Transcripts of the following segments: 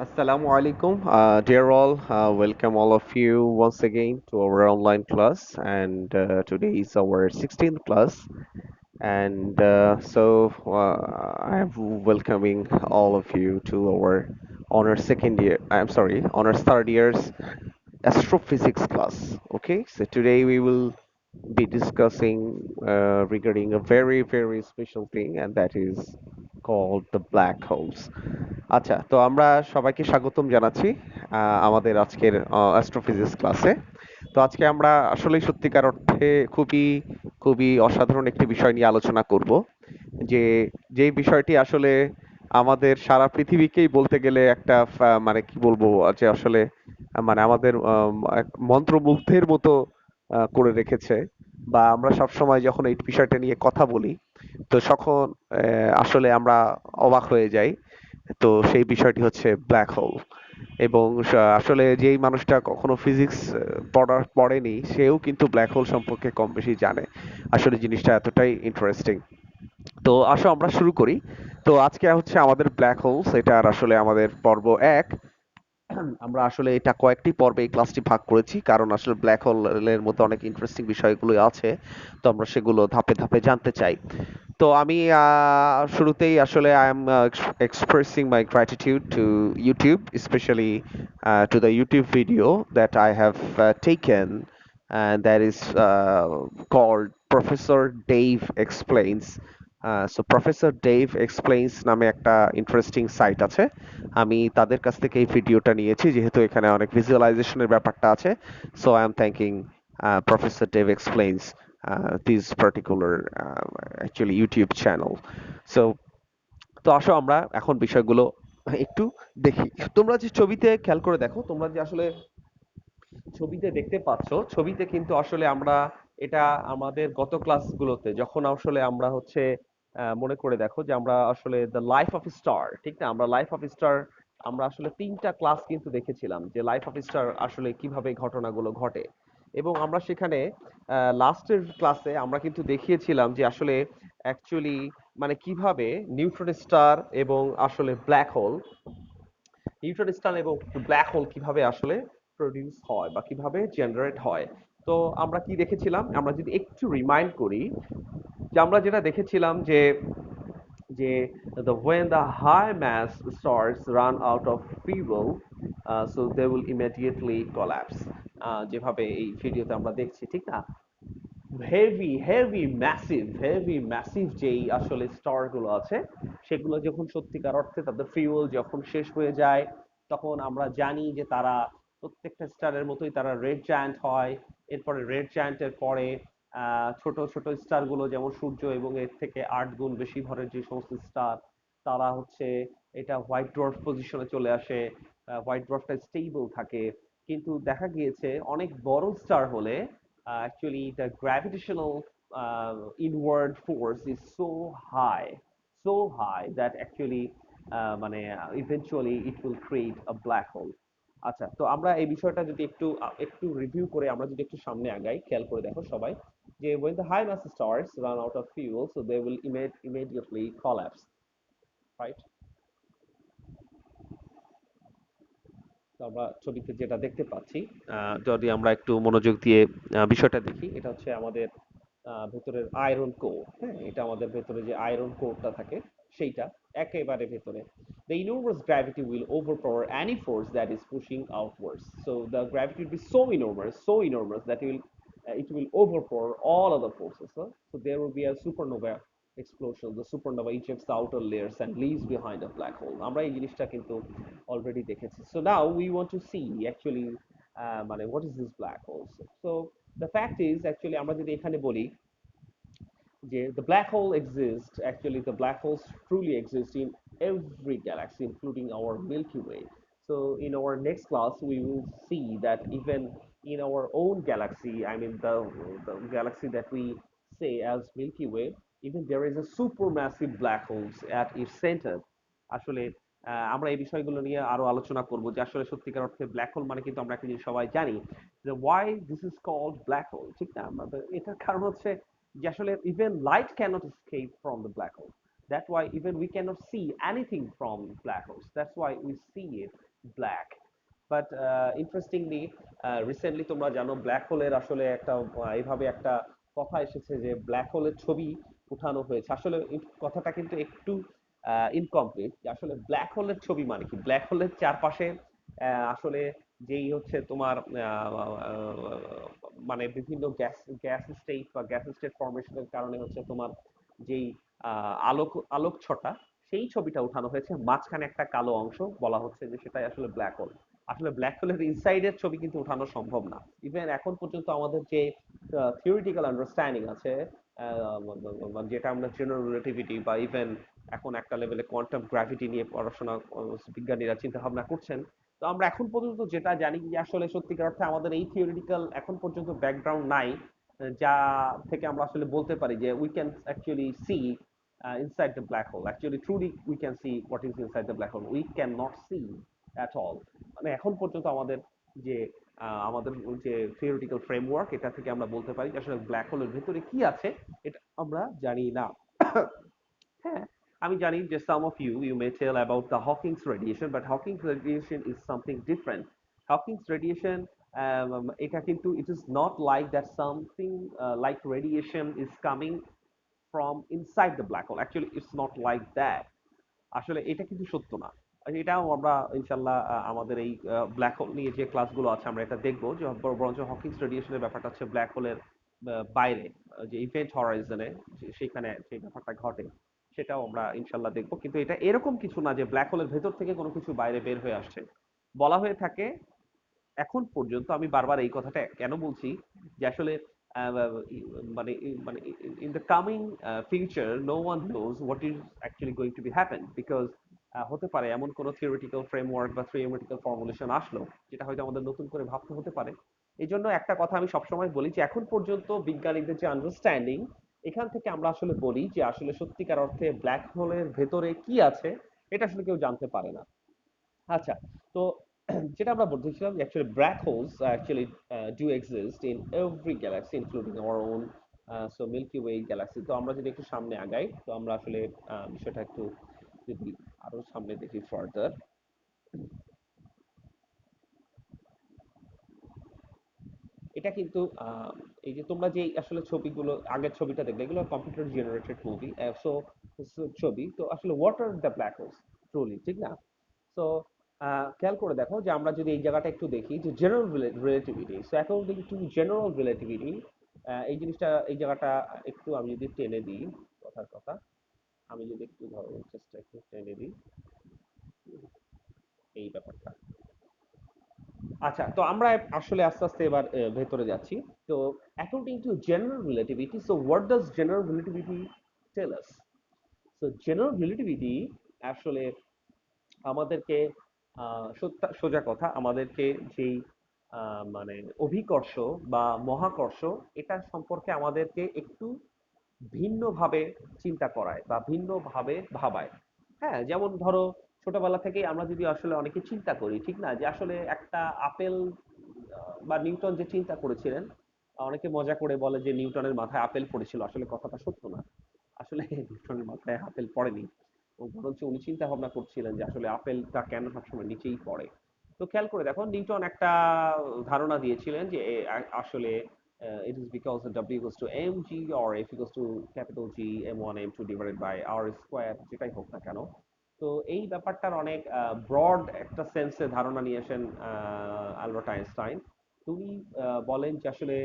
Assalamu alaikum, dear all. Welcome all of you once again to our online class, and today is our 16th class. And I am welcoming all of you to our honor second year. I'm sorry, honor third year's astrophysics class. Okay, so today we will be discussing regarding a very special thing, and that is called the black holes. আচ্ছা, তো আমরা সবাইকে স্বাগতম জানাচ্ছি আমাদের আজকের astrophysics ক্লাসে। তো আজকে আমরা আসলেই সত্যিকার অর্থে খুবই অসাধারণ একটি বিষয় নিয়ে আলোচনা করব, যে যেই বিষয়টি আসলে আমাদের সারা পৃথিবীকেই বলতে গেলে একটা মানে কি বলবো, যে আসলে মানে আমাদের এক মন্ত্রমুগ্ধের মতো করে রেখেছে, বা আমরা সবসময় যখন এই বিষয়টা নিয়ে কথা বলি তো তখন আসলে আমরা অবাক হয়ে যাই। তো সেই বিষয়টি হচ্ছে ব্ল্যাক হোল। এবং আসলে যেই মানুষটা কখনো ফিজিক্স পড়েনি সেও কিন্তু ব্ল্যাক হোল সম্পর্কে কম বেশি জানে। আসলে জিনিসটা এতটাই ইন্টারেস্টিং। তো আসো আমরা শুরু করি। তো আজকে হচ্ছে আমাদের ব্ল্যাক হোলস, এটার আসলে আমাদের পর্ব এক। আমরা আসলে এটা কয়েকটি পর্বে এই ক্লাসটি ভাগ করেছি, কারণ আসলে ব্ল্যাক হোলের মধ্যে অনেক ইন্টারেস্টিং বিষয়গুলো আছে। তো আমরা সেগুলো ধাপে ধাপে জানতে চাই। তো আমি শুরুতেই আসলে I am expressing my gratitude two YouTube, specially to the YouTube video that I have taken, and that is called Professor Dave Explains. So professor Dave explains নামে একটা ইন্টারেস্টিং সাইট আছে। আমি তাদের কাছ থেকে এই ভিডিওটা নিয়েছি, যেহেতু এখানে অনেক ভিজুয়ালাইজেশনের ব্যাপারটা আছে। So I am thanking professor Dave explains this particular actually YouTube channel. So তো আসো আমরা এখন বিষয়গুলো একটু দেখি। তোমরা যে ছবিতে খেয়াল করে দেখো, তোমরা যে আসলে ছবিতে দেখতে পাচ্ছ, ছবিতে কিন্তু আসলে আমরা এটা আমাদের গত ক্লাসগুলোতে যখন আসলে আমরা হচ্ছে মনে করে দেখো যে আমরা আসলে দ্য লাইফ অফ স্টার, ঠিক না? আমরা লাইফ অফ স্টার আমরা আসলে তিনটা ক্লাস কিন্তু দেখেছিলাম, যে লাইফ অফ স্টার আসলে কিভাবে ঘটনাগুলো ঘটে। এবং আমরা সেখানে লাস্টের ক্লাসে আমরা কিন্তু দেখিয়েছিলাম যে আসলে অ্যাকচুয়ালি মানে কিভাবে নিউট্রন স্টার এবং আসলে ব্ল্যাক হোল, নিউট্রন স্টার এবং ব্ল্যাক হোল কিভাবে আসলে প্রডিউস হয় বা কিভাবে জেনারেট হয়। তো আমরা কি দেখেছিলাম, আমরা যদি একটু রিমাইন্ড করি, যে আমরা যেটা দেখেছিলাম যে when the high mass stars run out of fuel, so they will immediately collapse, যেভাবে এই ভিডিওতে আমরা দেখছি, ঠিক না? হেভি ম্যাসিভ যেই আসলে স্টার গুলো আছে, সেগুলো যখন সত্যিকার অর্থে তাদের ফিউল যখন শেষ হয়ে যায়, তখন আমরা জানি যে তারা প্রত্যেকটা স্টারের মতোই তারা রেড জায়ান্ট হয়। এরপরে রেড জায়ান্টের পরে ছোট ছোট স্টার গুলো, যেমন সূর্য এবং এর থেকে 8 গুণ বেশি ভরের যে সমস্ত স্টার, তারা হচ্ছে এটা হোয়াইট ডোয়ার্ফ পজিশনে চলে আসে। হোয়াইট ডোয়ার্ফটা স্টেবল থাকে। কিন্তু দেখা গিয়েছে অনেক বড় স্টার হলে actually the gravitational inward force is so high that actually মানে eventually it will create a black hole. আচ্ছা, তো আমরা এই বিষয়টা যদি একটু রিভিউ করে আমরা যদি একটু সামনে আগাই, খেয়াল করে দেখো সবাই, যে when the high mass stars run out of fuel, so they will immediately collapse, right? তো আমরা ছবিতে যেটা দেখতে পাচ্ছি, যদি আমরা একটু মনোযোগ দিয়ে বিষয়টা দেখি, এটা হচ্ছে আমাদের ভেতরের আয়রন কোর। হ্যাঁ, এটা আমাদের ভেতরে যে আয়রন কোরটা থাকে সেইটা একেবারে ভেতরে। The enormous gravity will overpower any force that is pushing outwards. So the gravity will be so enormous that it will overpower all other forces. Huh? So there will be a supernova explosion. The supernova ejects the outer layers and leaves behind a black hole. আমরা এই জিনিসটা কিন্তু already দেখেছি. So now we want to see actually মানে what is this black hole? So the fact is actually আমরা যদি এখানে বলি যে the black hole exists, actually the black holes truly exist in every galaxy including our Milky Way. So in our next class we will see that even in our own galaxy, I mean the galaxy that we say as Milky Way, even there is a supermassive black holes at its center. আসলে আমরা এই বিষয়গুলো নিয়ে আরো আলোচনা করব, যে আসলে সত্যিকার অর্থে ব্ল্যাক হোল মানে কিন্তু আমরা একটা জিনিস সবাই জানি, যে why this is called black hole, ঠিক না? আমাদের এটার কারণ হচ্ছে যে আসলে even light cannot escape from the black hole. That's why even we cannot see anything from black holes. That's why we see it black. But interestingly recently তোমরা জানো ব্ল্যাক হোলের আসলে একটা এইভাবে একটা কথা এসেছে যে ব্ল্যাক হোলের ছবি উঠানো হয়েছে আসলে এই কথাটা কিন্তু একটু ইনকমপ্লিট আসলে ব্ল্যাক হোলের ছবি মানে কি ব্ল্যাক হোলের চারপাশে আসলে যেই হচ্ছে তোমার মানে বিভিন্ন গ্যাস গ্যাস স্টেট বা গ্যাস স্টেট ফরমেশনের কারণে হচ্ছে তোমার যেই আলোক আলোক ছটা সেই ছবিটা উঠানো হয়েছে মাঝখানে একটা কালো অংশ বলা হচ্ছে যে সেটাই আসলে ব্ল্যাক হোল আসলে ব্ল্যাক হোলের ইনসাইডের ছবি কিন্তু উঠানো সম্ভব না ইভেন এখন পর্যন্ত আমাদের যে থিওরিটিক্যাল আন্ডারস্ট্যান্ডিং আছে যেটা আমরা জেনারেল রিলেটিভিটি বা ইভেন এখন একটা লেভেলে কোয়ান্টাম গ্র্যাভিটি নিয়ে পড়াশোনা বিজ্ঞানীরা চিন্তা ভাবনা করছেন তো আমরা এখন পর্যন্ত যেটা জানি যে আসলে সত্যিকার অর্থে আমাদের এই থিওরিটিক্যাল এখন পর্যন্ত ব্যাকগ্রাউন্ড নাই যা থেকে আমরা আসলে বলতে পারি যে we can actually see inside the black hole. Actually, truly, we can see what is inside the black hole. We cannot see at all. মানে এখন পর্যন্ত আমাদের যে আমাদের যে থিওরিটিক্যাল ফ্রেমওয়ার্ক এটা থেকে আমরা বলতে পারি যে আসলে ব্ল্যাক হোলের ভেতরে কি আছে এটা আমরা জানি না হ্যাঁ আমি জানি যে some of you may tell about the Hawking's radiation but Hawking's radiation is something different Hawking's radiation এটা কিন্তু it is not like that something like radiation is coming from inside the black hole actually it's not like that আসলে এটা কিন্তু সত্য না এটাও আমরা ইনশাল্লাহ আমাদের এই ব্ল্যাক হোল নিয়ে যে ক্লাসগুলো আছে আমরা এটা দেখবো যে বরঞ্চ হকিংস রেডিয়েশনের ব্যাপারটা হচ্ছে ব্ল্যাক হোলের বাইরে যে ইভেন্ট হরাইজনে সেখানে সেই ব্যাপারটা ঘটে সেটাও আমরা ইনশাল্লাহ দেখবো কিন্তু এটা এরকম কিছু না যে ব্ল্যাক হোলের ভেতর থেকে কোনো কিছু বাইরে বের হয়ে আসছে বলা হয়ে থাকে এখন পর্যন্ত আমি বারবার এই কথাটা কেন বলছি যে আসলে মানে মানে in the coming future no one knows what is actually going to be happen because হতে পারে এমন কোনো থিওরিটিক্যাল ফ্রেমওয়ার্ক বা থিওরিটিক্যাল ফর্মুলেশন আসলো যেটা হয়তো আমাদের নতুন করে ভাবতে হতে পারে এই জন্য একটা কথা আমি সবসময় বলি যে এখন পর্যন্ত বিজ্ঞানীদের যে আন্ডারস্ট্যান্ডিং এখান থেকে আমরা আসলে বলি যে আসলে সত্যিকার অর্থে ব্ল্যাক হোলের ভেতরে কি আছে এটা আসলে কেউ জানতে পারে না আচ্ছা তো যেটা আমরা বলতেছিলাম actually black holes actually do exist in every galaxy including our own so milky way galaxy তো আমরা যদি একটু সামনে আগাই তো আমরা আসলে বিষয়টা একটু যদি আরো সামনে দেখি ফার্দার এটা কিন্তু এই যে তোমরা যে আসলে ছবিগুলো আগের ছবিটা দেখলে এগুলো কম্পিউটার জেনারেটেড মুভি সো ছবি তো আসলে what are the black holes truly ঠিক না সো খেয়াল করে দেখো যে আমরা যদি এই জায়গাটা একটু দেখি যে general relativity so according to general relativity এই জিনিসটা এই জায়গাটা একটু আমি যদি টেনে দিই কথার কথা আমি যদি একটু ধরো চেষ্টা একটু টেনে দিই এই ব্যাপারটা আচ্ছা তো আমরা আসলে আস্তে আস্তে এবার ভেতরে যাচ্ছি তো according to general relativity so what does general relativity tell us so general relativity আসলে আমাদেরকে সোজা কথা আমাদেরকে যেই মানে অভিকর্ষ বা মহাকর্ষ এটা সম্পর্কে আমাদেরকে একটু ভিন্নভাবে চিন্তা করায় বা ভিন্নভাবে ভাবায় হ্যাঁ যেমন ধরো ছোটবেলা থেকেই আমরা যদি আসলে অনেকে চিন্তা করি ঠিক না যে আসলে একটা আপেল বা নিউটন যে চিন্তা করেছিলেন অনেকে মজা করে বলে যে নিউটনের মাথায় আপেল পড়েছিল আসলে কথাটা সত্য না আসলে নিউটনের মাথায় আপেল পড়েনি ও বরঞ্চ উনি চিন্তা ভাবনা করছিলেন যে আসলে আপেলটা কেন সবসময় নিচেই পড়ে তো খেয়াল করে দেখো নিউটন একটা ধারণা দিয়েছিলেন যে আসলে it is because the W equals to mg or F equals to capital G m1 m2 divided by r square যেটাই হোক না কেন তো এই ব্যাপারটার অনেক ব্রড একটা সেন্সে ধারণা নিয়ে আসেন আলবার্ট আইনস্টাইন তিনি বলেন যে আসলে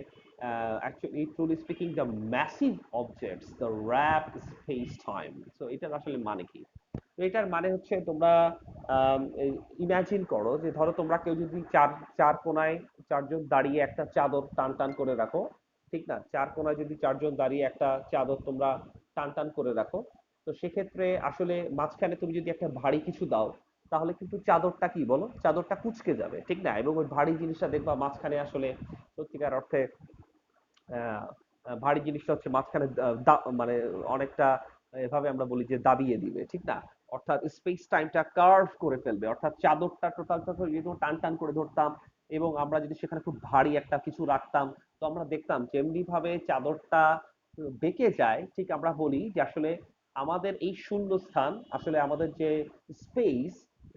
actually truly speaking the massive objects the wrapped space time so এটার আসলে মানে কি তো এটার মানে হচ্ছে তোমরা ইমাজিন করো যে ধরো তোমরা কেউ যদি চার চার কোনায় চারজন দাঁড়িয়ে একটা চাদর টান টান করে রাখো ঠিক না চার কোনায় যদি চারজন দাঁড়িয়ে একটা চাদর তোমরা টান টান করে রাখো তো সেক্ষেত্রে আসলে মাঝখানে তুমি যদি একটা ভারী কিছু দাও তাহলে কিন্তু চাদরটা কি বলো চাদরটা কুঁচকে যাবে ঠিক না এবং ওই ভারী জিনিসটা দেখবা মাঝখানে আসলে সত্যিকার অর্থে আহ, ভারী জিনিসটা হচ্ছে মাঝখানে মানে অনেকটা এভাবে আমরা বলি যে দাবিয়ে দিবে ঠিক না অর্থাৎ স্পেস টাইমটা কার্ভ করে ফেলবে অর্থাৎ চাদরটা টোটালটা যদি টান টান করে ধরতাম এবং আমরা যদি সেখানে খুব ভারী একটা কিছু রাখতাম তো আমরা দেখতাম যেমনি ভাবে চাদরটা বেঁকে যায় ঠিক আমরা বলি যে আসলে আমাদের এই শূন্যস্থান আসলে আমাদের যে স্পেস,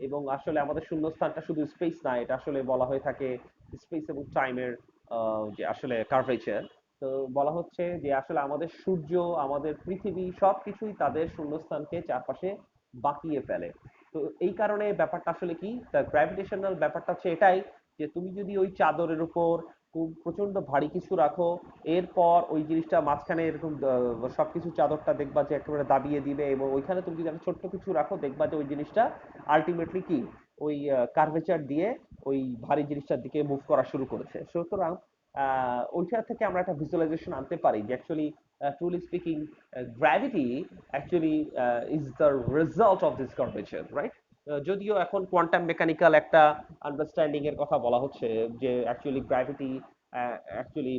এবং আসলে আমাদের শূন্যস্থানটা শুধু স্পেস না, এটা আসলে বলা হয়ে থাকে স্পেস এবং টাইমের যে আসলে কার্ভেচার। তো বলা হচ্ছে যে আসলে আমাদের সূর্য, আমাদের পৃথিবী সবকিছুই তাদের শূন্যস্থানকে চারপাশে বাঁকিয়ে ফেলে। তো এই কারণে ব্যাপারটা আসলে কি, তার গ্র্যাভিটেশনাল ব্যাপারটা হচ্ছে এটাই, যে তুমি যদি ওই চাদরের উপর খুব প্রচন্ড ভারী কিছু রাখো, এরপর ওই জিনিসটা মাঝখানে এরকম সবকিছু চাদরটা দেখবা যে একেবারে দাবিয়ে দিবে, এবং ওইখানে তুমি যদি একটা ছোট্ট কিছু রাখো দেখবা যে ওই জিনিসটা আলটিমেটলি কি ওই কার্ভেচার দিয়ে ওই ভারী জিনিসটার দিকে মুভ করা শুরু করেছে। সুতরাং ওইটা থেকে আমরা একটা ভিজুয়ালাইজেশন আনতে পারি যে actually truly speaking gravity actually is the result of this curvature, right? যদিও এখন কোয়ান্টাম মেকানিক্যাল একটা আন্ডারস্ট্যান্ডিং এর কথা বলা হচ্ছে যে actually gravity actually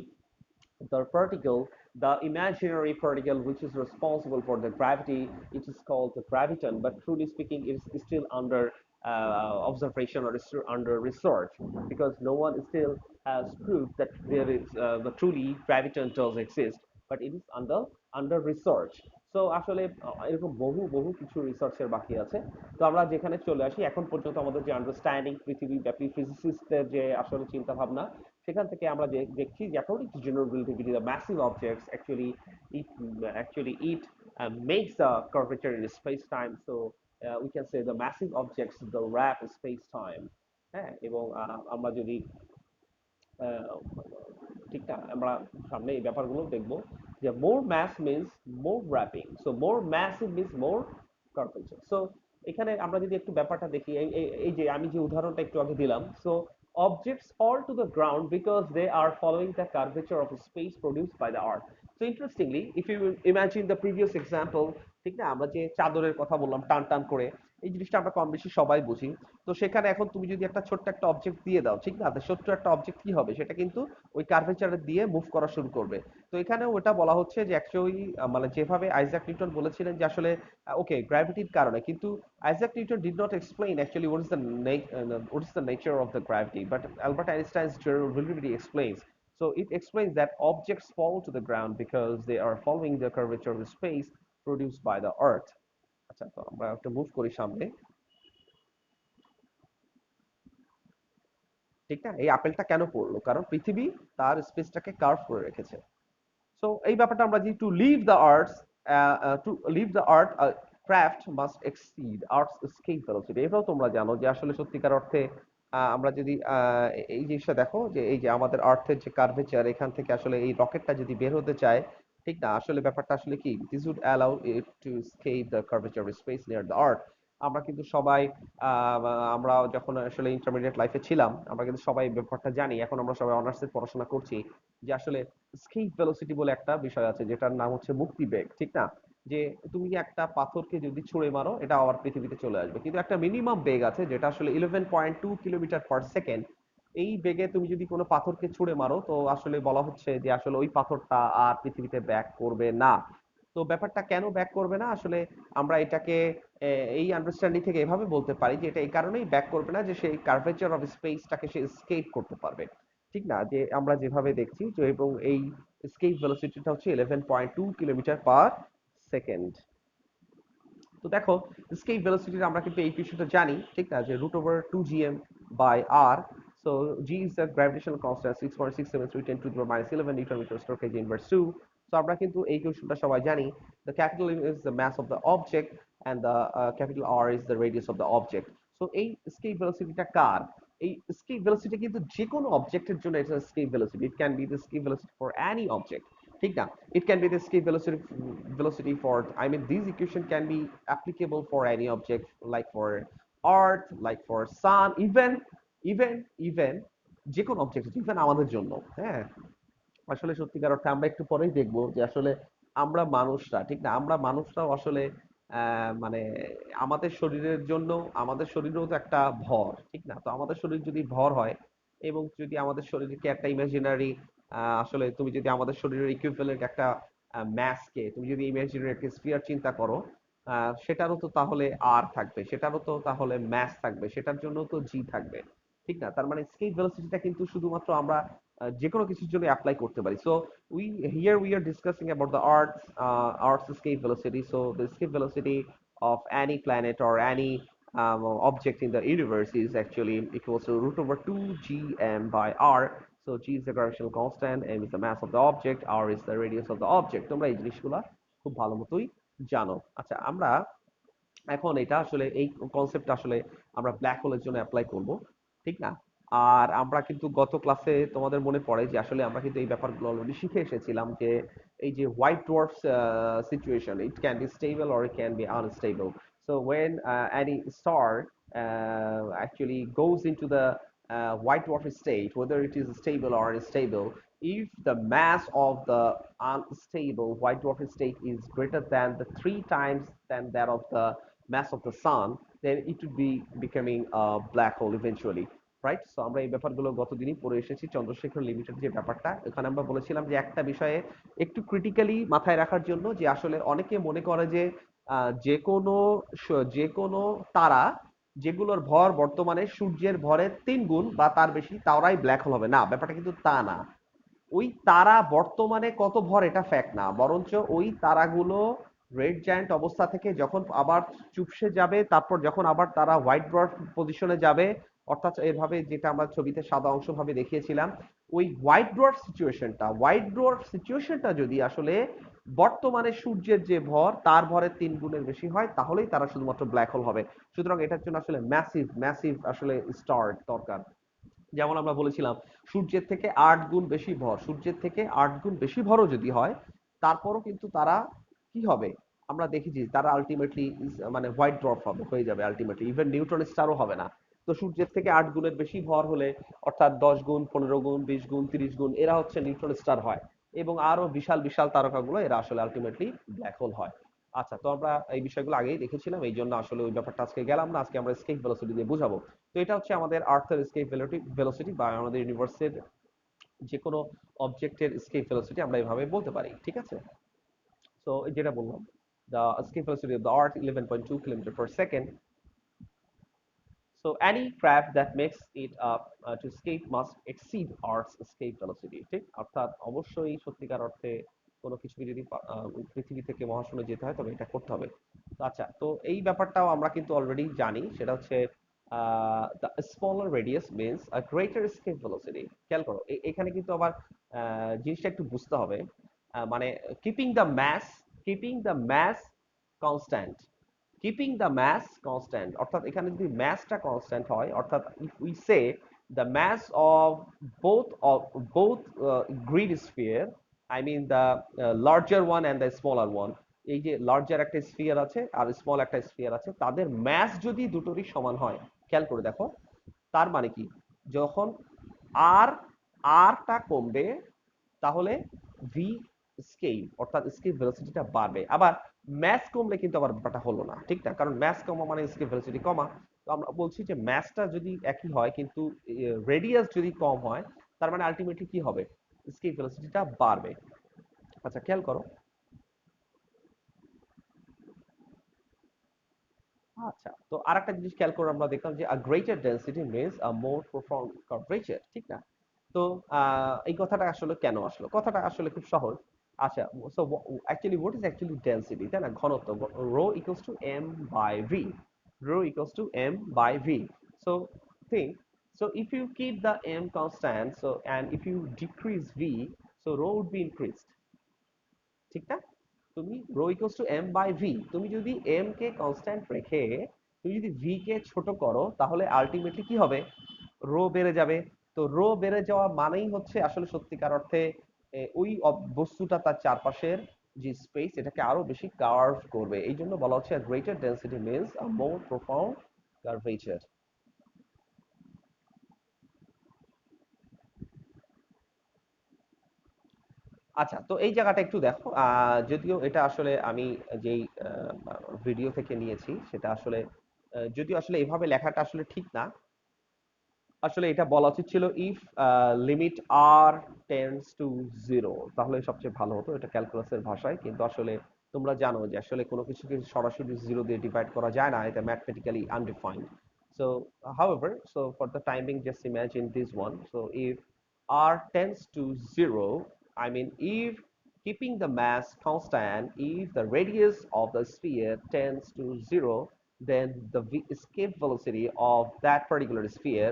the particle, the imaginary particle which is responsible for the gravity, it is called the graviton, but truly speaking, it is still under observation or is still under research, because no one still has proved that there is the truly graviton does exist, but it is under research. So আসলে এরকম বহু বহু কিছু রিসার্চের বাকি আছে। তো আমরা যেখানে চলে আসি এখন পর্যন্ত আমাদের যে আন্ডারস্ট্যান্ডিং পৃথিবীব্যাপী ফিজিসিস্টদের যে আসলে চিন্তা ভাবনা, সেখান থেকে আমরা দেখছি যে according to general relativity the massive objects actually it makes a curvature in space time. So we can say the massive objects the wrap space time, হ্যাঁ। এবং আমরা যদি আহ, ঠিক না, আমরা সামনে এই ব্যাপারগুলো দেখবো যে more mass means more warping, so more massive means more curvature. So এখানে আমরা যদি একটু ব্যাপারটা দেখি, এই যে আমি যে উদাহরণটা একটু আগে দিলাম, so objects fall to the ground because they are following the curvature of space produced by the earth. So interestingly, if you imagine the previous example, ঠিক না, আমরা যে চাদরের কথা বললাম টান টান করে, এই জিনিসটা আমরা কম বেশি সবাই বুঝি। তো সেখানে এখন তুমি যদি একটা ছোট্ট একটা অবজেক্ট দিয়ে দাও, ঠিক না, তো ছোট্ট একটা অবজেক্ট কি হবে, সেটা কিন্তু ওই কার্ভেচার দিয়ে মুভ করা শুরু করবে। তো এখানেও ওটা বলা হচ্ছে যে অ্যাকচুয়ালি মানে যেভাবে আইজাক নিউটন বলেছিলেন যে আসলে ওকে গ্র্যাভিটির কারণে, কিন্তু Isaac Newton did not explain actually what is the nature of the gravity, but Albert Einstein's general relativity explains. So it explains that objects fall to the ground because they are following the curvature of space produced by the earth. আচ্ছা, তো আমরা একটা move করি সামনে, ঠিক না? এই আপেলটা কেন পড়লো, কারণ পৃথিবী তার স্পেসটাকে কার্ভ করে রেখেছে। সো এই ব্যাপারটা আমরা যে to leave the earth, to leave the earth craft must exceed earth's escape velocity. এটাও তোমরা জানো যে আসলে সত্যিকার অর্থে আমরা যদি এই জিনিসটা দেখো যে এই যে আমাদের আর্থের যে কার্ভেচার, এখান থেকে আসলে এই রকেটটা যদি বের হতে চায়, ঠিক না, আসলে ব্যাপারটা আসলে কি, this would allow it to escape the curvature of space near the earth. আমরা কিন্তু সবাই আহ, আমরা যখন আসলে ইন্টারমিডিয়েট লাইফে ছিলাম, আমরা কিন্তু সবাই ব্যাপারটা জানি, এখন আমরা সবাই অনার্সে পড়াশোনা করছি, যে আসলে স্কেপ ভেলোসিটি বলে একটা বিষয় আছে যেটার নাম হচ্ছে মুক্তিবেগ, ঠিক না? যে তুমি একটা পাথরকে যদি ছুঁড়ে মারো, এটা আবার পৃথিবীতে চলে আসবে, কিন্তু একটা মিনিমাম বেগ আছে যেটা আসলে 11.2 কিলোমিটার পার সেকেন্ড। এই বেগে তুমি যদি কোনো পাথরকে ছুঁড়ে মারো, তো আসলে বলা হচ্ছে যে আসলে ওই পাথরটা আর পৃথিবীতে ব্যাক করবে না। তো ব্যাপারটা কেন ব্যাক করবে না, আসলে আমরা এটাকে এই আন্ডারস্ট্যান্ডিং থেকে এভাবে বলতে পারি যে এটা এই কারণেই ব্যাক করবে না যে সেই কার্ভেচার অফ স্পেসটাকে সে এসকেপ করতে পারবে, ঠিক না, যে আমরা যেভাবে দেখছি যে, এবং এই escape velocity-টা হচ্ছে 11.2 কিলোমিটার পার সেকেন্ড। তো দেখো escape velocity আমরা কিন্তু এই কিছুটা জানি, ঠিক না, যে √2 gm/r। So g is the gravitational constant 6.673 10 to the minus 11 Newton meters per kg inverse 2. So আমরা কিন্তু এই কোশ্চেনটা সবাই জানি, the capital M is the mass of the object and the capital R is the radius of the object. So এই escape velocity-টা কার, এই escape velocity কিন্তু যে কোনো অবজেক্টের জন্য এটা escape velocity, it can be the escape velocity for any object, ঠিক না, it can be the escape velocity for, I mean these equation can be applicable for any object, like for earth, like for sun, even যে কোনো object, even আমাদের জন্য, হ্যাঁ। আসলে সত্যিকার অর্থে আমরা একটু পরেই দেখবো যে আসলে আমরা মানুষরা, ঠিক না, আমরা মানুষরাও আসলে মানে আমাদের শরীরের জন্য, আমাদের শরীরেও তো একটা ভর, ঠিক না, তো আমাদের শরীর যদি ভর হয়, এবং যদি আমাদের শরীরকে একটা ইমাজিনারি, আসলে তুমি যদি আমাদের শরীরের ইকুইভ্যালেন্ট একটা ম্যাসকে তুমি যদি ইমাজিনারি একটা স্ফিয়ার চিন্তা করো, সেটারও তো তাহলে আর থাকবে, সেটারও তো তাহলে ম্যাস থাকবে, সেটার জন্য তো জি থাকবে, ঠিক না। তার মানে স্কেপ ভেলোসিটিটা কিন্তু শুধুমাত্র আমরা যে কোনো কিছুর জন্য অ্যাপ্লাই করতে পারি। So we are discussing about the Earth's escape velocity. So the escape velocity of any planet or any object in the universe is actually equals to root over 2 gm by r. So g is the gravitational constant, m is the mass of the object, r is the radius of the object. তোমরা এই জিনিসগুলো খুব ভালো মতোই জানো। আচ্ছা, আমরা এখন এটা আসলে এই কনসেপ্ট আসলে আমরা ব্ল্যাক হোলের জন্য অ্যাপ্লাই করব, ঠিক না? আর আমরা কিন্তু গত ক্লাসে তোমাদের মনে পড়ে যে আসলে আমরা কিন্তু এই ব্যাপারগুলো অলরেডি শিখে এসেছিলাম যে এই যে white dwarf situation, it can be stable or it can be unstable. So when any star actually goes into the white dwarf state, whether it is stable or unstable, if the mass of the unstable white dwarf state is greater than the 3 times than that of the mass of the sun, then it would be becoming a black hole eventually. Right? So আমরা এই ব্যাপারগুলো গতদিনই পড়ে এসেছি Chandrashekhar limited যে ব্যাপারটা, এখানে আমরা বলেছিলাম যে একটা বিষয়ে একটু ক্রিটিক্যালি মাথায় রাখার জন্য যে আসলে অনেকে মনে করে যে যে কোনো যে কোনো তারা যেগুলোর ভর বর্তমানে সূর্যের ভরের 3 গুণ বা তার বেশি তারাই ব্ল্যাক হোল হবে। না, ব্যাপারটা কিন্তু তা না। ওই তারা বর্তমানে কত ভর এটা ফ্যাক্ট না, বরঞ্চ ওই তারাগুলো রেড জায়ান্ট অবস্থা থেকে যখন আবার চুপসে যাবে, তারপর যখন আবার তারা হোয়াইট ডোয়ার্ফ পজিশনে যাবে, অর্থাৎ এভাবে যেটা আমরা ছবিতে সাদা অংশ ভাবে দেখিয়েছিলাম, ওই হোয়াইট ডোয়ার্ফ সিচুয়েশনটা যদি আসলে বর্তমানে সূর্যের যে ভর তার ভরের 3 গুণের বেশি হয়, তাহলেই তারা শুধুমাত্র ব্ল্যাক হোল হবে। সুতরাং এটার জন্য আসলে ম্যাসিভ ম্যাসিভ আসলে স্টার দরকার। যেমন আমরা বলেছিলাম সূর্যের থেকে 8 গুণ বেশি ভর, সূর্যের থেকে 8 গুণ বেশি ভরও যদি হয়, তারপরও কিন্তু তারা কি হবে, আমরা দেখেছি তারা আলটিমেটলি মানে হোয়াইট ড্রপ হবে, হয়ে যাবে আলটিমেটলি, ইভেন নিউট্রন স্টারও হবে না। তো সূর্যের থেকে 8 গুণের বেশি ভর হলে, অর্থাৎ 10 গুণ, 15 গুণ, 20 গুণ, 30 গুণ, এরা হচ্ছে নিউট্রন স্টার হয়। এবং আরো বিশাল বিশাল তারকাগুলো এরা আসলে আলটিমেটলি ব্ল্যাক হোল হয়। আচ্ছা, তো আমরা এই বিষয়গুলো আগেই দেখেছিলাম, এই জন্য আসলে ওই ব্যাপারটা আজকে গেলাম না, আজকে আমরা স্কেপ ভেলোসিটি দিয়ে বুঝাবো। তো এটা হচ্ছে আমাদের আর্থের স্কেপ ভেলোসিটি বা আমাদের ইউনিভার্সের যে কোনো অবজেক্টের স্কেপ ভেলোসিটি আমরা এভাবে বলতে পারি, ঠিক আছে? সো যেটা বললাম, the escape velocity of the earth 11.2 kilometer per second. So any craft that makes it up to escape must exceed Earth's escape velocity, ঠিক? অর্থাৎ অবশ্যই সত্যিকার অর্থে কোনো কিছুকে যদি পৃথিবী থেকে মহাশূন্যে যেতে হয় তবে এটা করতে হবে। তো আচ্ছা, তো এই ব্যাপারটাও আমরা কিন্তু অলরেডি জানি, সেটা হচ্ছে the smaller radius means a greater escape velocity. খেয়াল করো, এখানে কিন্তু আবার জিনিসটা একটু বুঝতে হবে। মানে keeping the mass keeping the mass constant, keeping the mass constant, অর্থাৎ এখানে যদি ম্যাসটা কনস্ট্যান্ট হয়, অর্থাৎ if we say the mass of both grid sphere, I mean the larger one and the smaller one, এই যে লার্জার একটা sphere আছে আর স্মল একটা স্ফিয়ার আছে, তাদের ম্যাস যদি দুটোরই সমান হয়, খেয়াল করে দেখো, তার মানে কি, যখন আর আরটা কমবে, তাহলে ভি স্কেল অর্থাৎ স্কেপ ভেলোসিটিটা বাড়বে। আবার ম্যাস কমলে কিন্তু আবার ব্যাপারটা হলো না, ঠিক না? কারণ ম্যাস কমা মানে স্কেপ ভেলোসিটি কমা। তো আমরা বলছি যে ম্যাসটা যদি একই হয় কিন্তু রেডিয়াস যদি কম হয়, তার মানে আলটিমেটলি কি হবে, স্কেপ ভেলোসিটিটা বাড়বে। আচ্ছা, খেয়াল করো। আচ্ছা, তো আরেকটা জিনিস খেয়াল করে আমরা দেখলাম যে a greater density means a more profound curvature, ঠিক না? তো এই কথাটা আসলে কেন আসলো, কথাটা আসলে খুব সহজ। আচ্ছা, so actually what is actually density, তাই না? ঘনত্ব, rho equals to M by V, rho equals to m by v. So think, so if you keep the m constant, so and if you decrease v, so rho would be increased, ঠিক না? তুমি rho equals to M by V, তুমি যদি M K constant রেখে তুমি যদি V K ছোট করো, তাহলে আলটিমেটলি কি হবে, রো বেড়ে যাবে। তো রো বেড়ে যাওয়া মানেই হচ্ছে আসলে সত্যিকার অর্থে ওই বস্তুটা তার চারপাশের যে স্পেস এটাকে আরো বেশি কার্ভ করবে, এই জন্য বলা হচ্ছে greater density means a more profound curvature. আচ্ছা, তো এই জায়গাটা একটু দেখো, যদিও এটা আসলে আমি যেই ভিডিও থেকে নিয়েছি সেটা আসলে যদিও আসলে এভাবে লেখাটা আসলে ঠিক না, আসলে এটা বলা উচিত ছিল if limit R tends to zero, তাহলে সবচেয়ে ভালো হতো, এটা ক্যালকুলাসের ভাষায়। কিন্তু আসলে তোমরা জানো যে আসলে কোনো কিছুকে সরাসরি জিরো দিয়ে ডিভাইড করা যায় না, এটা mathematically undefined. So however, so for the timing just imagine this one, so if r tends to zero, I mean, if keeping the mass constant, if the radius of the sphere tends to zero, then the escape velocity of that particular sphere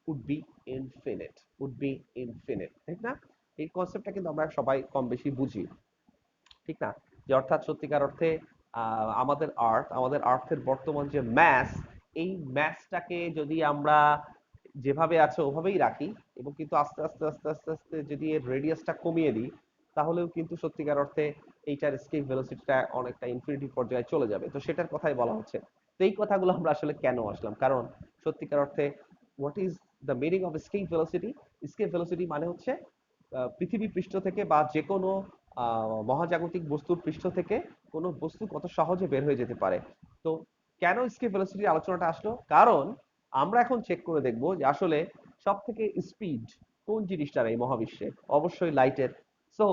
would be infinite, would be infinite, ঠিক না? এই কনসেপ্টটা কিন্তু আমরা সবাই কম বেশি বুঝি, ঠিক না? যে অর্থাৎ সত্যিকার অর্থে আমাদের আর্থের বর্তমান যে ম্যাস, এই ম্যাসটাকে যদি আমরা যেভাবে আছে ওভাবেই রাখি এবং কিন্তু আস্তে আস্তে আস্তে আস্তে আস্তে যদি এর রেডিয়াসটা কমিয়ে দিই, তাহলেও কিন্তু সত্যিকার অর্থে এইটার এস্কেপ ভেলোসিটিটা অনেকটা ইনফিনিটি পর্যায়ে চলে যাবে। তো সেটার কথাই বলা হচ্ছে। তো এই কথাগুলো আমরা আসলে কেন আসলাম, কারণ সত্যিকার অর্থে what is the meaning of escape velocity? Escape velocity মানে হচ্ছে পৃথিবী পৃষ্ঠ থেকে বা যে কোনো মহাজাগতিক বস্তুর পৃষ্ঠ থেকে কোনো বস্তু কত সহজে বের হয়ে যেতে পারে। তো কেন এস্কেপ ভেলোসিটির আলোচনাটা আসলো? কারণ আমরা এখন চেক করে দেখব যে আসলে সব থেকে স্পিড কোন জিনিসটার এই মহাবিশ্বে? অবশ্যই লাইটের। So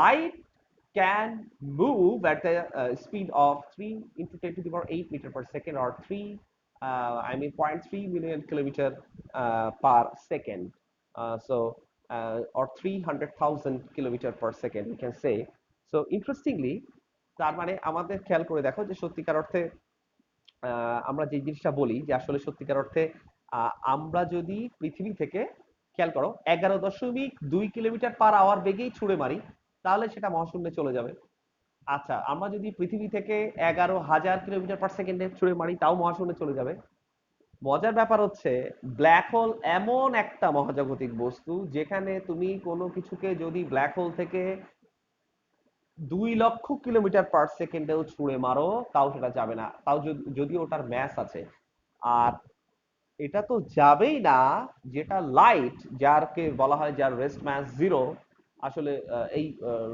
light can move at the speed of 3 into 10 to the power 8 meter per second, or 3 I mean 0.3 million kilometer per second, or 300,000 kilometer per second we can say. So interestingly, তার মানে আমাদের খেয়াল করে দেখো যে সত্যিকার অর্থে আমরা যে জিনিসটা বলি যে আসলে সত্যিকার অর্থে আমরা যদি পৃথিবী থেকে, খেয়াল করো, 11.2 কিলোমিটার পার আওয়ার বেগেই ছুড়ে মারি, তাহলে সেটা মহাশূন্যে চলে যাবে। আচ্ছা, আমরা যদি পৃথিবী থেকে 11,000 কিলোমিটার পার সেকেন্ডে ছুড়ে মারি, তাও মহাশূন্যে চলে যাবে। মজার ব্যাপার হচ্ছে ব্ল্যাক হোল এমন একটা মহাজাগতিক বস্তু যেখানে তুমি কোনো কিছুকে যদি ব্ল্যাক হোল থেকে 2 লক্ষ কিলোমিটার পার সেকেন্ডেও ছুঁড়ে মারো, তাও সেটা যাবে না, তাও যদিও ওটার ম্যাস আছে। আর এটা তো যাবেই না, যেটা লাইট, যারকে বলা হয় যার রেস্ট ম্যাস জিরো। আসলে এই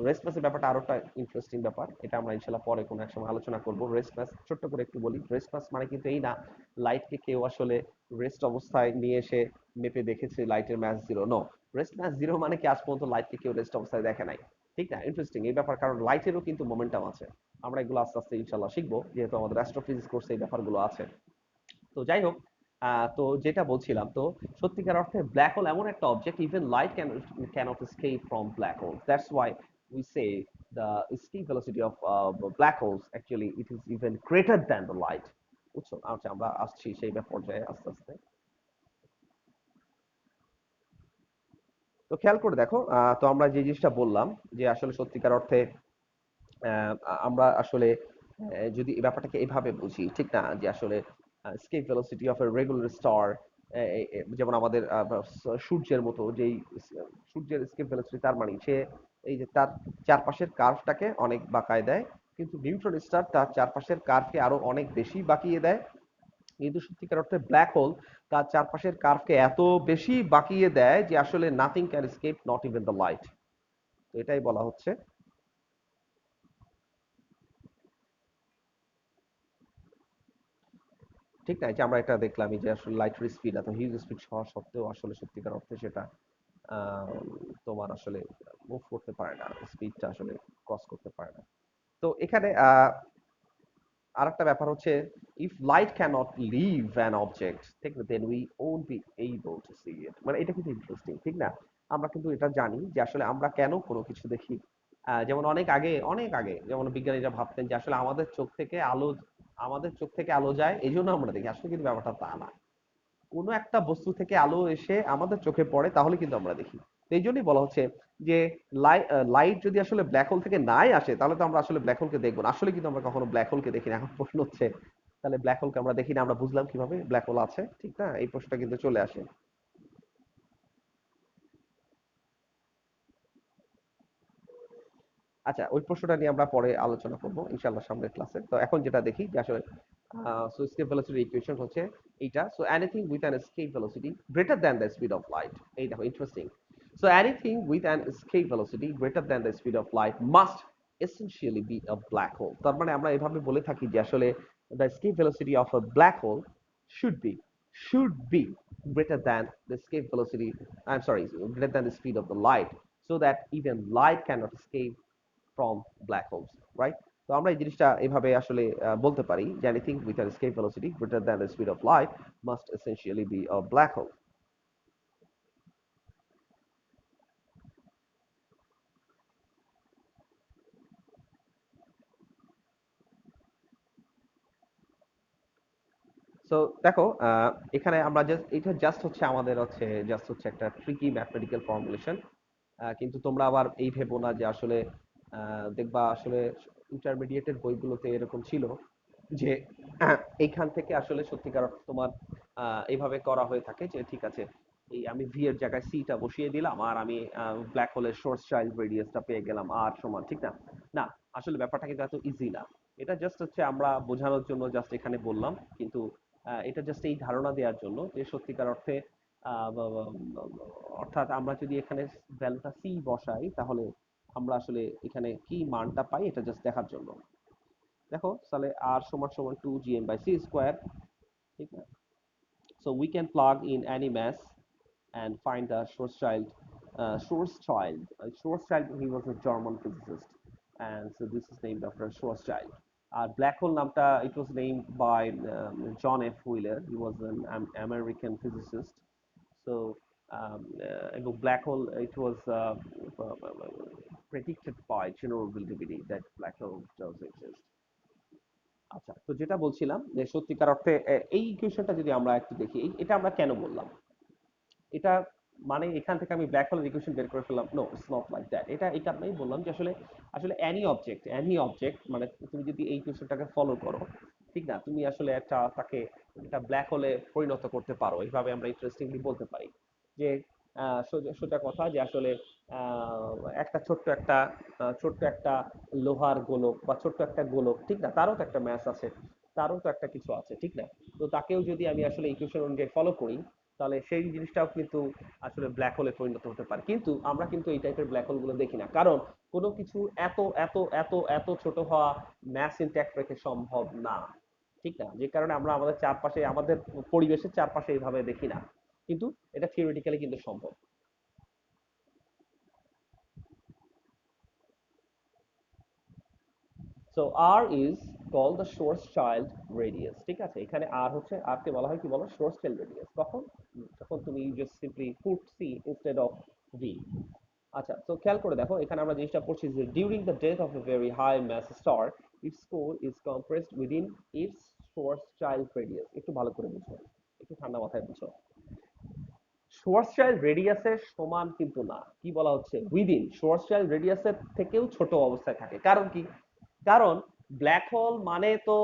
রেস্ট ম্যাসের ব্যাপারটা আরো একটা ইন্টারেস্টিং ব্যাপার, এটা আমরা ইনশাল্লাহ পরে কোনো এক সময় আলোচনা করব। রেস্ট ম্যাস ছোট্ট করে একটু বলি। রেস্ট ম্যাস মানে কিন্তু এই না লাইটকে কেউ আসলে রেস্ট অবস্থায় নিয়ে এসে মেপে দেখেছে লাইটের mass zero. No, rest mass zero মানে কি আজ পর্যন্ত লাইটকে কেউ রেস্ট অবস্থায় দেখে নাই, ঠিক না? ইন্টারেস্টিং এই ব্যাপার, কারণ লাইটেরও কিন্তু মোমেন্টাম আছে। আমরা এগুলো আস্তে আস্তে ইনশাল্লাহ শিখবো, যেহেতু আমাদের অ্যাস্ট্রোফিজিক্স কোর্সে এই ব্যাপারগুলো আছে। তো যাই হোক, তো যেটা বলছিলাম, তো সত্যিকার অর্থে ব্ল্যাক হোল এমন একটা object, even light cannot escape from black hole. That's why we say the escape velocity of black holes actually it is even greater than the light, বুঝছো? আচ্ছা, আমরা আসছি সেই পর্যায়ে আস্তে আস্তে। তো খেয়াল করে দেখো, তো আমরা যে জিনিসটা বললাম যে আসলে সত্যিকার অর্থে আহ, আমরা আসলে যদি এই ব্যাপারটাকে এইভাবে বুঝি, ঠিক না, যে আসলে escape velocity of a regular star, যেমন আমাদের সূর্যের মতো যেই সূর্যের স্কেপ ভেলোসিটি, তার মানে সে এই যে তার চারপাশের কার্ভটাকে অনেক বাঁকায় দেয়, কিন্তু নিউট্রন স্টার তার চারপাশের কার্ভকে আরো অনেক বেশি বাঁকিয়ে দেয়। কিন্তু সত্যিকার অর্থে ব্ল্যাক হোল তার চারপাশের কার্ভকে এত বেশি বাঁকিয়ে দেয় যে আসলে nothing can escape, not even the light. তো এটাই বলা হচ্ছে, ঠিক না? এই যে আমরা এটা দেখলাম, এই যে আসলে লাইটের স্পিড এত হিউজ স্পিড হওয়া সত্ত্বেও আসলে সত্যিকার অর্থে সেটা আহ, তোমার আসলে মুভ করতে পারে না, স্পিডটা আসলে ক্রস করতে পারে না। তো এখানে আরেকটা ব্যাপার হচ্ছে, if light cannot leave an object, ঠিক না, then we won't be able to see it. মানে এটা কিন্তু ইন্টারেস্টিং, ঠিক না? আমরা কিন্তু এটা জানি যে আসলে আমরা কেন কোনো কিছু দেখি। যেমন অনেক আগে যেমন বিজ্ঞানীরা ভাবতেন যে আসলে আমাদের চোখ থেকে আলো যায় এই জন্য আমরা দেখি। আসলে কিন্তু ব্যাপারটা তা না। কোনো একটা বস্তু থেকে আলো এসে আমাদের চোখে পড়ে, তাহলে কিন্তু আমরা দেখি। তো এই জন্যই বলা হচ্ছে যে লাইট যদি আসলে ব্ল্যাক হোল থেকে নাই আসে, তাহলে তো আমরা আসলে ব্ল্যাক হোলকে দেখবো না। আসলে কিন্তু আমরা কখনো ব্ল্যাক হোলকে দেখি না। এখন প্রশ্ন হচ্ছে, তাহলে ব্ল্যাক হোলকে আমরা দেখি না, আমরা বুঝলাম কিভাবে ব্ল্যাক হোল আছে, ঠিক না? এই প্রশ্নটা কিন্তু চলে আসে। আচ্ছা, ওই প্রশ্নটা নিয়ে আমরা পরে আলোচনা করব ইনশাআল্লাহ সামনের ক্লাসে। তো এখন যেটা দেখি যে আসলে সো escape velocity equation হচ্ছে এইটা। So anything with an escape velocity greater than the speed of light, এই দেখো interesting. So anything with an escape velocity greater than the speed of light must essentially be a black hole। তার মানে আমরা এভাবে বলে থাকি যে আসলে the escape velocity of a black hole should be should be greater than the escape velocity, I'm sorry, greater than the speed of the light, so that even light cannot escape from black holes, right? তো আমরা এই জিনিসটা এভাবে আসলে বলতে পারি যে anything with an escape velocity greater than the speed of light must essentially be a black hole. So দেখো, এখানে আমরা জাস্ট এটা জাস্ট হচ্ছে আমাদের হচ্ছে জাস্ট হচ্ছে একটা ট্রিকি ম্যাথমেটিক্যাল ফর্মুলেশন। কিন্তু তোমরা আবার এই ভেবো না যে আসলে দেখবা আসলে ইন্টারমিডিয়েটের বইগুলোতে এরকম ছিল যে এইখান থেকে আসলে সত্যিকার অর্থে তোমার এইভাবে করা হয়ে থাকে যে ঠিক আছে, এই আমি ভি এর জায়গায় সিটা বসিয়ে দিলাম আর আমি ব্ল্যাক হোলের সোর্স চাইল্ড রেডিয়াসটা পেয়ে গেলাম আর সমান, ঠিক না? না, আসলে ব্যাপারটা কিন্তু এত ইজি না। এটা জাস্ট হচ্ছে আমরা বোঝানোর জন্য জাস্ট এখানে বললাম, কিন্তু এটা জাস্ট এই ধারণা দেওয়ার জন্য যে সত্যিকার অর্থে অর্থাৎ আমরা যদি এখানে ভ্যালুটা সি বসাই তাহলে আমরা আসলে এখানে কি মানটা পাই এটা জাস্ট দেখার জন্য। দেখো তাহলে আর সমান সমান 2gm/c², ঠিক না? So we can plug in any mass and find the Schwarzschild. Schwarzschild, he was a German physicist, and so this is named after Schwarzschild. Black hole namta, it was named by John F. Wheeler. He was an American physicist. So এবং black hole, it was predicted by general relativity that black hole does exist. আচ্ছা, তো যেটা বলছিলাম যে সত্যিকার অর্থে এই ইকুয়েশনটা যদি আমরা একটু দেখি, এটা আমরা কেন বললাম? এটা মানে এখান থেকে আমি ব্ল্যাক হোলের ইকুয়েশন বের করে ফেললাম? No, it's not like that. এটা এই কারণেই বললাম যে আসলে আসলে এনি অবজেক্ট মানে তুমি যদি এই ইকুয়েশনটাকে ফলো করো, ঠিক না, তুমি আসলে একটা তাকে একটা ব্ল্যাক হোলে পরিণত করতে পারো। এইভাবে আমরা ইন্টারেস্টিংলি বলতে পারি যে সোজা সোজা কথা যে আসলে আহ, একটা ছোট্ট একটা লোহার গোলক বা ছোট্ট একটা গোলক, ঠিক না, তারও তো একটা ম্যাস আছে, তারও তো একটা কিছু আছে, ঠিক না? তো তাকেও যদি আমি আসলে ইকুয়েশন অনুযায়ী ফলো করি তাহলে সেই জিনিসটাও কিন্তু আসলে ব্ল্যাক হোলে পরিণত হতে পারে। কিন্তু আমরা কিন্তু এই টাইপের ব্ল্যাক হোল গুলো দেখি না, কারণ কোনো কিছু এত এত এত এত ছোট হওয়া ম্যাস ইনট্যাক্ট রেখে সম্ভব না, ঠিক না? যে কারণে আমরা আমাদের চারপাশে আমাদের পরিবেশের চারপাশে এইভাবে দেখি না, কিন্তু এটা থিওরিটিক্যালি কিন্তু সম্ভব। So R is call the Schwarzschild radius, ঠিক আছে? এখানে আর হচ্ছে, আর কে বলা হয় কি বলো, Schwarzschild radius। কখন? যখন তুমি just simply put C instead of V. আচ্ছা, তো খেয়াল করে দেখো এখানে আমরা জিনিসটা পড়ছি যে during the death of a very high mass star its core is compressed within its Schwarzschild radius। একটু ভালো করে বুঝো, একটু ঠান্ডা মাথায় বুঝো। Schwarzschild রেডিয়াসের সমান কিন্তু না। কি বলা হচ্ছে? উইদিন Schwarzschild রেডিয়াসের থেকেও ছোট অবস্থায় থাকে। কারণ কি? কারণ ব্ল্যাক হোল মানে তো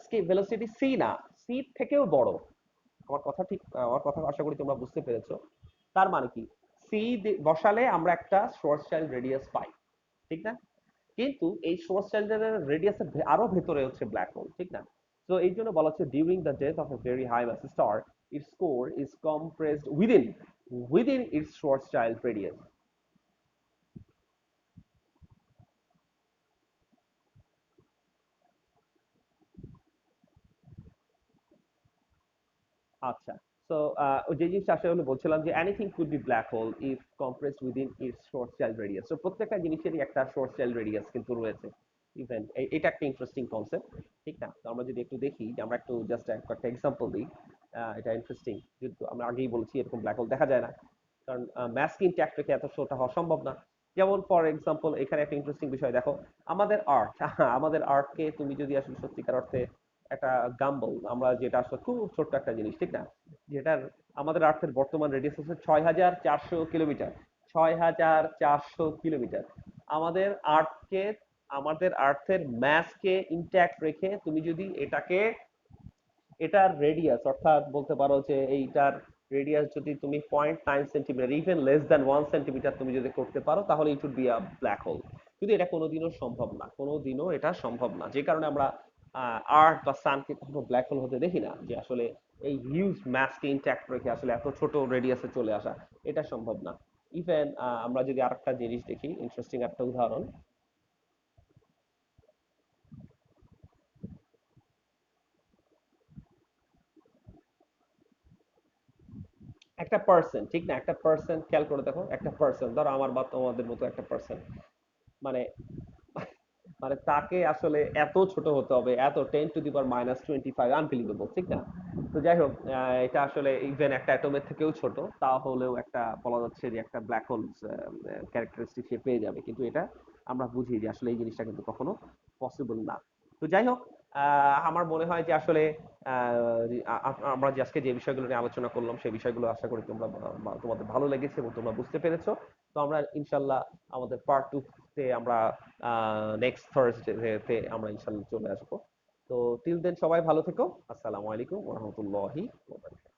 স্কেপ ভেলোসিটি সি না, সি থেকেও বড়। আমার কথা আশা করি তোমরা বুঝতে পেরেছো। তার মানে কি, সি বসালে আমরা একটা Schwarzschild রেডিয়াস পাই, ঠিক না? কিন্তু এই Schwarzschild রেডিয়াসের আরো ভেতরে হচ্ছে ব্ল্যাক হোল, ঠিক না? তো এই জন্য বলা হচ্ছে during the death of a very high mass star its core is compressed within its Schwarzschild radius. আচ্ছা, সো ওই যে জিনিসটা আসলে বলছিলাম যে anything could be black hole if compressed within its Schwarzschild radius. তো প্রত্যেকটা জিনিসেরই একটা Schwarzschild রেডিয়াস কিন্তু রয়েছে। ইভেন এটা একটা ইন্টারেস্টিং কনসেপ্ট, ঠিক না? তো আমরা যদি একটু দেখি যে আমরা একটু জাস্ট একটা এক্সাম্পল দিই, এটা ইন্টারেস্টিং। যেহেতু আমরা আগেই বলেছি এরকম ব্ল্যাক হোল দেখা যায় না, কারণ ম্যাসকে ইনট্যাক্ট রেখে এত ছোট হওয়া সম্ভব না। যেমন ফর এক্সাম্পল এখানে একটা ইন্টারেস্টিং বিষয় দেখো, আমাদের আর্থ আমাদের আর্থকে তুমি যদি আসলে সত্যিকার অর্থে একটা গাম্বল, আমরা যেটা আসলে খুব ছোট্ট একটা জিনিস, ঠিক না, যেটার আমাদের আর্থের বর্তমান রেডিয়াস হচ্ছে 6,400 কিলোমিটার। 6,400 কিলোমিটার। আমাদের আর্থকে, আমাদের আর্থের ম্যাসকে ইনট্যাক্ট রেখে তুমি যদি এটার রেডিয়াস, অর্থাৎ বলতে পারো যে এইটার রেডিয়াস যদি তুমি 0.9 centimetre, even less than 1 centimetre তুমি যদি করতে পারো তাহলে it would be a black hole. কিন্তু এটা কোনোদিনও সম্ভব না, কোনোদিনও এটা সম্ভব না, যে কারণে আমরা আর্থ বা সানকে কখনো ব্ল্যাক হোল হতে দেখি না, যে আসলে এই হিউজ ম্যাসকে ইনট্যাক্ট রেখে আসলে এত ছোট রেডিয়াসে চলে আসা, এটা সম্ভব না। ইভেন আমরা যদি আরেকটা জিনিস দেখি, ইন্টারেস্টিং একটা উদাহরণ, একটা পার্সন, ঠিক না, একটা পার্সন, খেয়াল করে দেখো, একটা পার্সন ধরো আমার বা তোমাদের মতো একটা পার্সন, মানে মানে তাকে আসলে এত ছোট হতে হবে, এত 10⁻⁻25, আনবিলিভেবল, ঠিক না? তো যাই হোক, এটা আসলে ইভেন একটা অ্যাটমের থেকেও ছোট, তাহলেও একটা বলা যাচ্ছে যে একটা ব্ল্যাক হোল ক্যারেক্টারিস্টিক সে পেয়ে যাবে, কিন্তু এটা আমরা বুঝি যে আসলে এই জিনিসটা কিন্তু কখনো পসিবল না। তো যাই হোক, আমার মনে হয় যে আসলে আমরা যে আজকে যে বিষয়গুলো নিয়ে আলোচনা করলাম সেই বিষয়গুলো আশা করি তোমরা তোমাদের ভালো লেগেছে এবং তোমরা বুঝতে পেরেছো। তো আমরা ইনশাল্লাহ আমাদের পার্ট টু তে আমরা নেক্সট থার্সডে তে আমরা ইনশাল্লাহ চলে আসবো। তো টিল দেন সবাই ভালো থেকো। আসসালামু আলাইকুম ওয়া রাহমাতুল্লাহি ওয়া বারাকাতুহু।